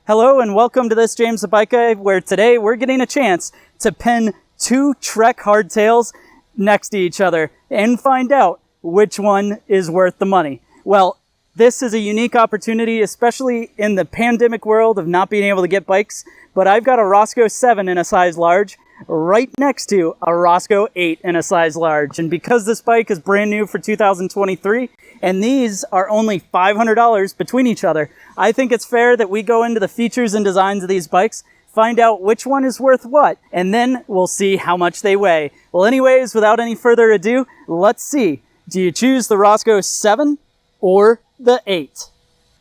Hello and welcome to this James the Bike Guy, where today we're getting a chance to pin two Trek Hardtails next to each other and find out which one is worth the money. Well, this is a unique opportunity, especially in the pandemic world of not being able to get bikes, but I've got a Roscoe 7 in a size large right next to a Roscoe 8 in a size large. And because this bike is brand new for 2023, and these are only $500 between each other, I think it's fair that we go into the features and designs of these bikes, find out which one is worth what, and then we'll see how much they weigh. Well, anyways, without any further ado, let's see. Do you choose the Roscoe 7 or the 8?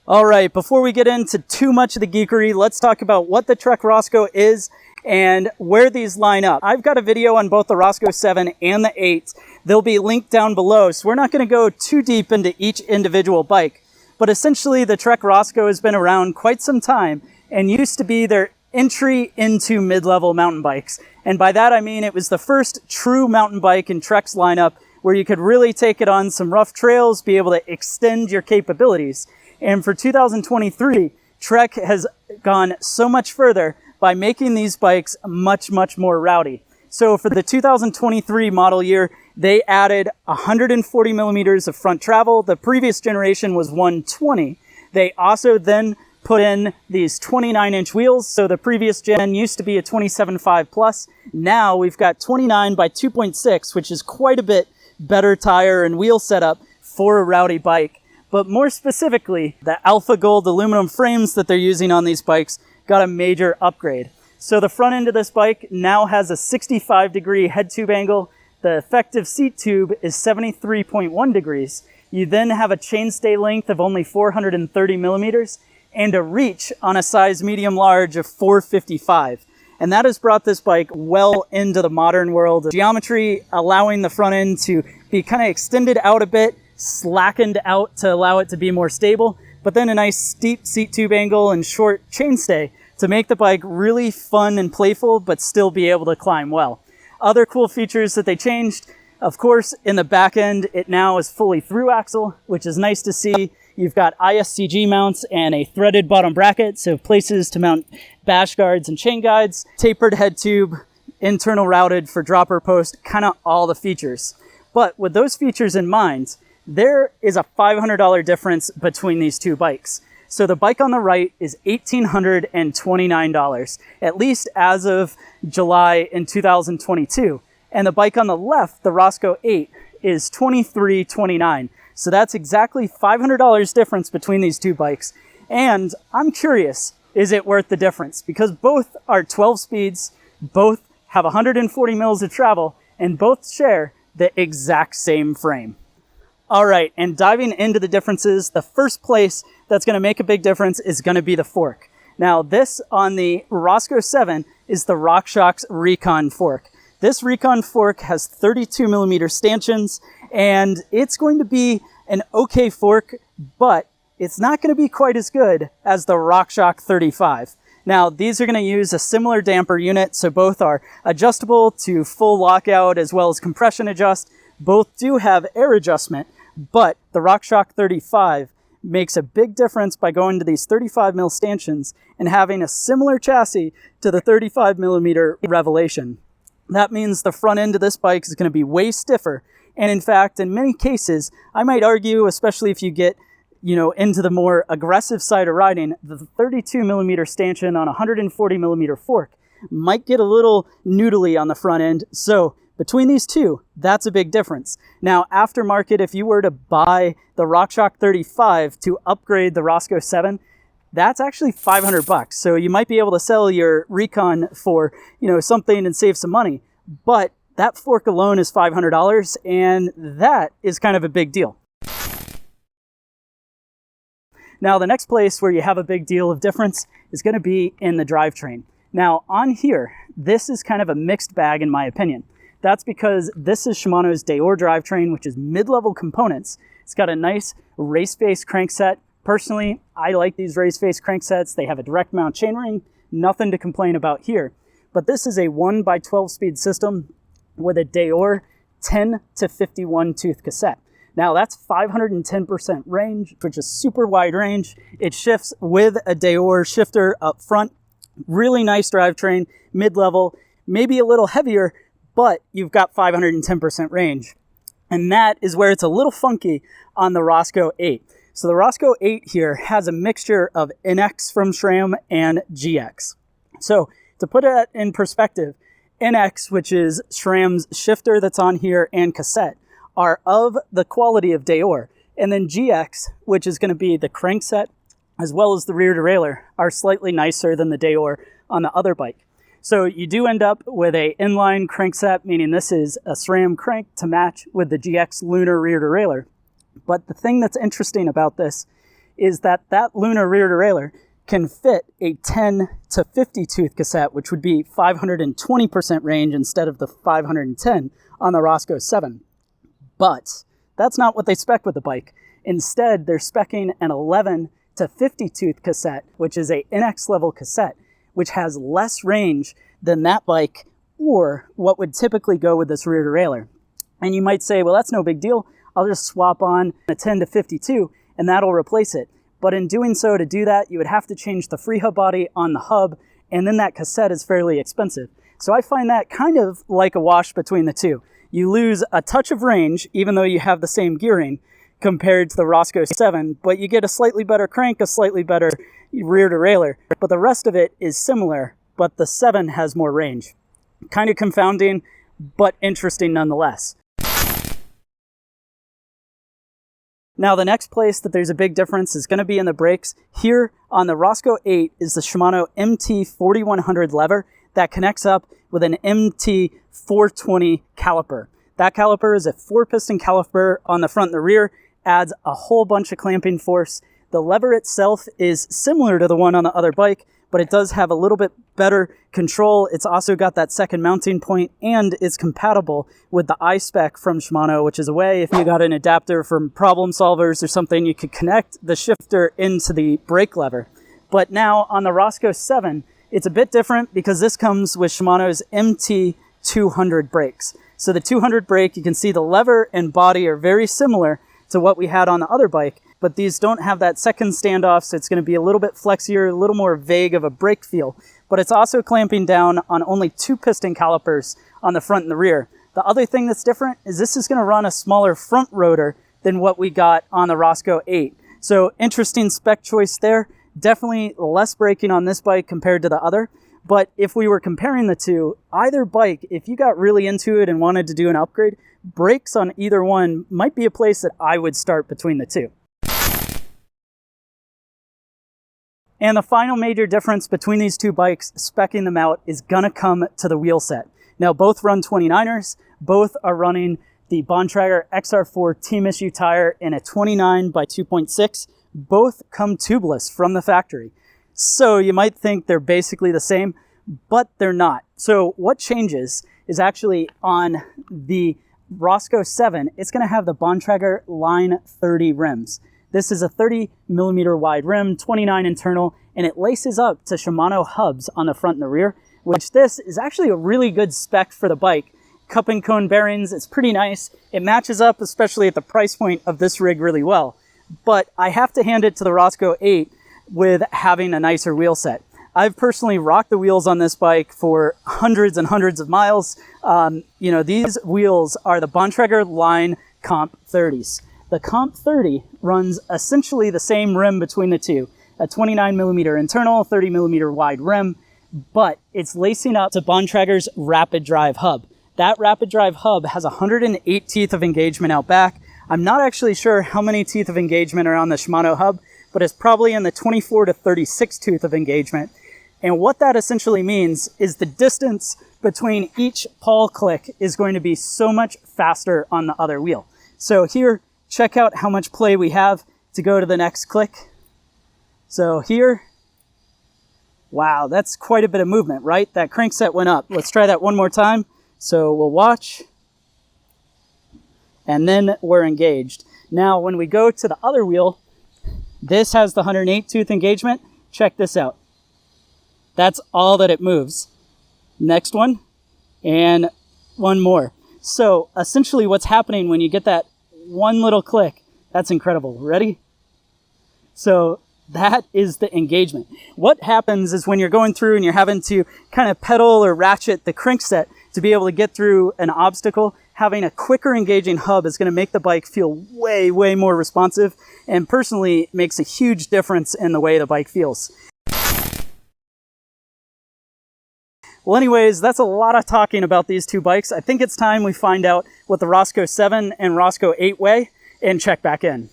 All right, before we get into too much of the geekery, let's talk about what the Trek Roscoe is and where these line up. I've got a video on both the Roscoe 7 and the 8. They'll be linked down below, so we're not going to go too deep into each individual bike. But essentially, the Trek Roscoe has been around quite some time and used to be their entry into mid-level mountain bikes. And by that I mean it was the first true mountain bike in Trek's lineup where you could really take it on some rough trails, be able to extend your capabilities. And for 2023, Trek has gone so much further by making these bikes much more rowdy. So for the 2023 model year, they added 140 millimeters of front travel. The previous generation was 120. They also then put in these 29-inch wheels. So the previous gen used to be a 27.5 plus. Now we've got 29 by 2.6, which is quite a bit better tire and wheel setup for a rowdy bike. But more specifically, the Alpha Gold aluminum frames that they're using on these bikes got a major upgrade. So the front end of this bike now has a 65-degree head tube angle. The effective seat tube is 73.1 degrees. You then have a chainstay length of only 430 millimeters and a reach on a size medium-large of 455. And that has brought this bike well into the modern world of geometry, allowing the front end to be kind of extended out a bit, slackened out to allow it to be more stable, but then a nice steep seat tube angle and short chainstay to make the bike really fun and playful, but still be able to climb well. Other cool features that they changed, of course, in the back end, it now is fully through axle, which is nice to see. You've got ISCG mounts and a threaded bottom bracket, so places to mount bash guards and chain guides, tapered head tube, internal routed for dropper post, kind of all the features. But with those features in mind, there is a $500 difference between these two bikes. So the bike on the right is $1,829, at least as of July in 2022. And the bike on the left, the Roscoe 8, is $2,329. So that's exactly $500 difference between these two bikes. And I'm curious, is it worth the difference? Because both are 12 speeds, both have 140 mils of travel, and both share the exact same frame. All right, and diving into the differences, the first place that's going to make a big difference is going to be the fork. Now, this on the Roscoe 7 is the RockShox Recon fork. This Recon fork has 32 millimeter stanchions, and it's going to be an okay fork, but it's not going to be quite as good as the RockShox 35. Now, these are going to use a similar damper unit, so both are adjustable to full lockout as well as compression adjust. Both do have air adjustment, but the RockShox 35 makes a big difference by going to these 35 mil stanchions and having a similar chassis to the 35 millimeter Revelation. That means the front end of this bike is going to be way stiffer. And in fact, in many cases, I might argue, especially if you get, into the more aggressive side of riding, the 32 millimeter stanchion on a 140 millimeter fork might get a little noodly on the front end. So between these two, that's a big difference. Now, aftermarket, if you were to buy the RockShox 35 to upgrade the Roscoe 7, that's actually $500. So you might be able to sell your Recon for, something and save some money. But that fork alone is $500, and that is kind of a big deal. Now, the next place where you have a big deal of difference is going to be in the drivetrain. Now, on here, this is kind of a mixed bag in my opinion. That's because this is Shimano's Deore drivetrain, which is mid-level components. It's got a nice race face crankset. Personally, I like these race face cranksets. They have a direct mount chainring, nothing to complain about here. But this is a 1x12 speed system with a Deore 10 to 51 tooth cassette. Now that's 510% range, which is super wide range. It shifts with a Deore shifter up front. Really nice drivetrain, mid-level, maybe a little heavier, but you've got 510% range. And that is where it's a little funky on the Roscoe 8. So the Roscoe 8 here has a mixture of NX from SRAM and GX. So to put it in perspective, NX, which is SRAM's shifter that's on here, and cassette, are of the quality of Deore. And then GX, which is going to be the crankset, as well as the rear derailleur, are slightly nicer than the Deore on the other bike. So you do end up with a inline crankset, meaning this is a SRAM crank to match with the GX Lunar rear derailleur. But the thing that's interesting about this is that that Lunar rear derailleur can fit a 10 to 50 tooth cassette, which would be 520% range instead of the 510 on the Roscoe 7. But that's not what they spec with the bike. Instead, they're speccing an 11 to 50 tooth cassette, which is a NX level cassette, which has less range than that bike or what would typically go with this rear derailleur. And you might say, well, that's no big deal. I'll just swap on a 10 to 52 and that'll replace it. But in doing so, to do that, you would have to change the free hub body on the hub, and then that cassette is fairly expensive. So I find that kind of like a wash between the two. You lose a touch of range, even though you have the same gearing, compared to the Roscoe 7, but you get a slightly better crank, a slightly better rear derailleur, but the rest of it is similar, but the 7 has more range. Kind of confounding, but interesting nonetheless. Now, the next place that there's a big difference is going to be in the brakes. Here on the Roscoe 8 is the Shimano MT4100 lever that connects up with an MT420 caliper. That caliper is a 4-piston caliper on the front and the rear, adds a whole bunch of clamping force. The lever itself is similar to the one on the other bike, but it does have a little bit better control. It's also got that second mounting point, and it's compatible with the iSpec from Shimano, which is a way if you got an adapter from Problem Solvers or something, you could connect the shifter into the brake lever. But now on the Roscoe 7, it's a bit different because this comes with Shimano's MT200 brakes. So the 200 brake, you can see the lever and body are very similar to what we had on the other bike, but these don't have that second standoff, so it's going to be a little bit flexier, a little more vague of a brake feel. But it's also clamping down on only 2-piston calipers on the front and the rear. The other thing that's different is this is going to run a smaller front rotor than what we got on the Roscoe 8. So interesting spec choice there. Definitely less braking on this bike compared to the other. But if we were comparing the two, either bike, if you got really into it and wanted to do an upgrade, brakes on either one might be a place that I would start between the two. And the final major difference between these two bikes, speccing them out, is gonna come to the wheel set. Now, both run 29ers, both are running the Bontrager XR4 Team Issue tire in a 29 by 2.6. Both come tubeless from the factory. So you might think they're basically the same, but they're not. So what changes is actually on the Roscoe 7, it's gonna have the Bontrager Line 30 rims. This is a 30 millimeter wide rim, 29 internal, and it laces up to Shimano hubs on the front and the rear, which this is actually a really good spec for the bike. Cup and cone bearings, it's pretty nice. It matches up, especially at the price point of this rig, really well. But I have to hand it to the Roscoe 8 with having a nicer wheel set. I've personally rocked the wheels on this bike for hundreds and hundreds of miles. These wheels are the Bontrager Line Comp 30s. The Comp 30 runs essentially the same rim between the two, a 29 millimeter internal, 30 millimeter wide rim, but it's lacing up to Bontrager's Rapid Drive hub. That Rapid Drive hub has 108 teeth of engagement out back. I'm not actually sure how many teeth of engagement are on the Shimano hub, but it's probably in the 24 to 36 tooth of engagement. And what that essentially means is the distance between each pawl click is going to be so much faster on the other wheel. So here, check out how much play we have to go to the next click. So here, wow, that's quite a bit of movement, right? That crankset went up. Let's try that one more time. So we'll watch, and then we're engaged. Now, when we go to the other wheel, this has the 108 tooth engagement. Check this out. That's all that it moves. Next one, and one more. So essentially what's happening when you get that one little click. That's incredible. Ready? So that is the engagement. What happens is when you're going through and you're having to kind of pedal or ratchet the crankset to be able to get through an obstacle, having a quicker engaging hub is going to make the bike feel way, way more responsive, and personally makes a huge difference in the way the bike feels. Well, anyways, that's a lot of talking about these two bikes. I think it's time we find out what the Roscoe 7 and Roscoe 8 weigh and check back in.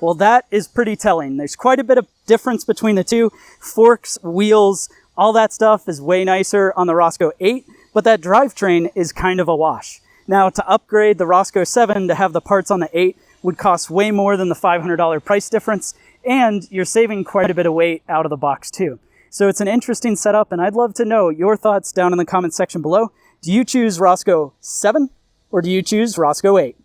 Well, that is pretty telling. There's quite a bit of difference between the two. Forks, wheels, all that stuff is way nicer on the Roscoe 8, but that drivetrain is kind of a wash. Now, to upgrade the Roscoe 7 to have the parts on the 8 would cost way more than the $500 price difference, and you're saving quite a bit of weight out of the box too. So it's an interesting setup, and I'd love to know your thoughts down in the comment section below. Do you choose Roscoe 7 or do you choose Roscoe 8?